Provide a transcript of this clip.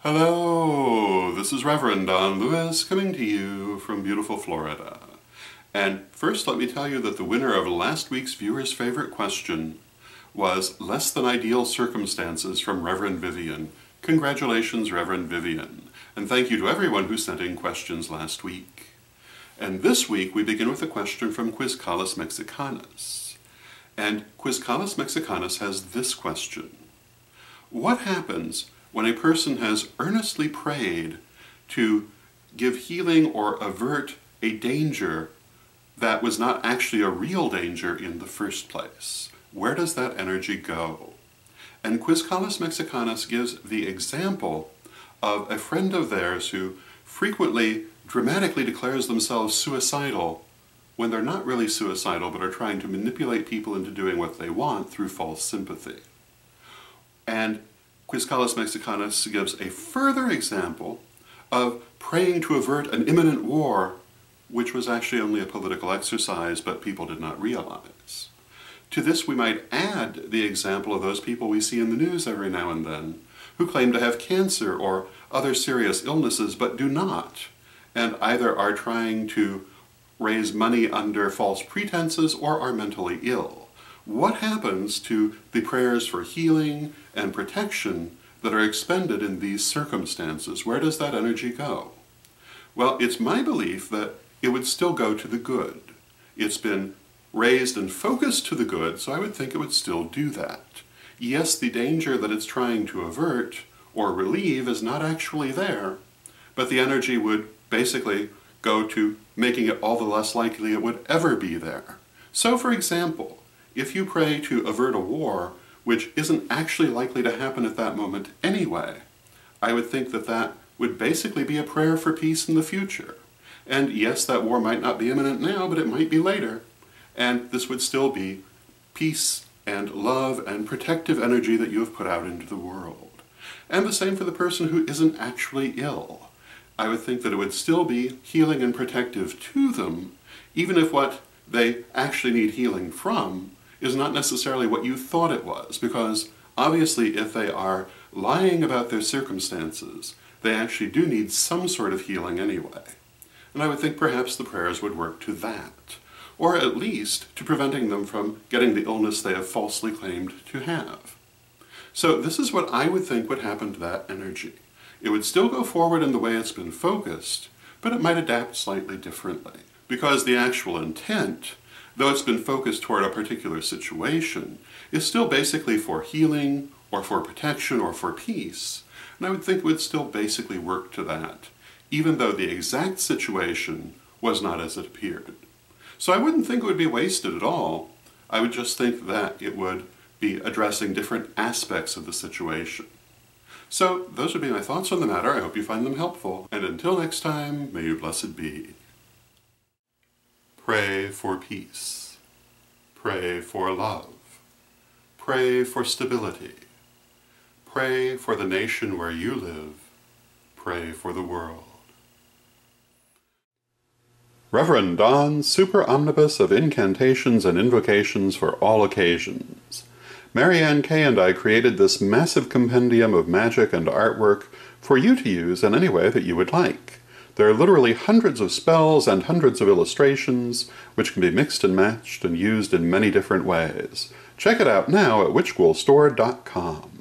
Hello, this is Reverend Don Lewis coming to you from beautiful Florida. And first let me tell you that the winner of last week's viewer's favorite question was Less Than Ideal Circumstances from Reverend Vivian. Congratulations, Reverend Vivian. And thank you to everyone who sent in questions last week. And this week we begin with a question from Quizcalis Mexicanus. And Quizcalis Mexicanus has this question. What happens when a person has earnestly prayed to give healing or avert a danger that was not actually a real danger in the first place? Where does that energy go? And Quizcalis Mexicanus gives the example of a friend of theirs who frequently dramatically declares themselves suicidal when they're not really suicidal but are trying to manipulate people into doing what they want through false sympathy. And Quizcalis Mexicanus gives a further example of praying to avert an imminent war, which was actually only a political exercise, but people did not realize. To this we might add the example of those people we see in the news every now and then, who claim to have cancer or other serious illnesses, but do not, and either are trying to raise money under false pretenses or are mentally ill. What happens to the prayers for healing and protection that are expended in these circumstances? Where does that energy go? Well, it's my belief that it would still go to the good. It's been raised and focused to the good, so I would think it would still do that. Yes, the danger that it's trying to avert or relieve is not actually there, but the energy would basically go to making it all the less likely it would ever be there. So, for example, if you pray to avert a war, which isn't actually likely to happen at that moment anyway, I would think that that would basically be a prayer for peace in the future. And yes, that war might not be imminent now, but it might be later. And this would still be peace and love and protective energy that you have put out into the world. And the same for the person who isn't actually ill. I would think that it would still be healing and protective to them, even if what they actually need healing from is not necessarily what you thought it was, because obviously if they are lying about their circumstances, they actually do need some sort of healing anyway. And I would think perhaps the prayers would work to that, or at least to preventing them from getting the illness they have falsely claimed to have. So this is what I would think would happen to that energy. It would still go forward in the way it's been focused, but it might adapt slightly differently, because the actual intent, though it's been focused toward a particular situation, is still basically for healing, or for protection, or for peace. And I would think it would still basically work to that, even though the exact situation was not as it appeared. So I wouldn't think it would be wasted at all. I would just think that it would be addressing different aspects of the situation. So those would be my thoughts on the matter. I hope you find them helpful. And until next time, may you blessed be. Pray for peace. Pray for love. Pray for stability. Pray for the nation where you live. Pray for the world. Reverend Don, super omnibus of incantations and invocations for all occasions. Marianne Kay and I created this massive compendium of magic and artwork for you to use in any way that you would like. There are literally hundreds of spells and hundreds of illustrations, which can be mixed and matched and used in many different ways. Check it out now at witchghoulstore.com.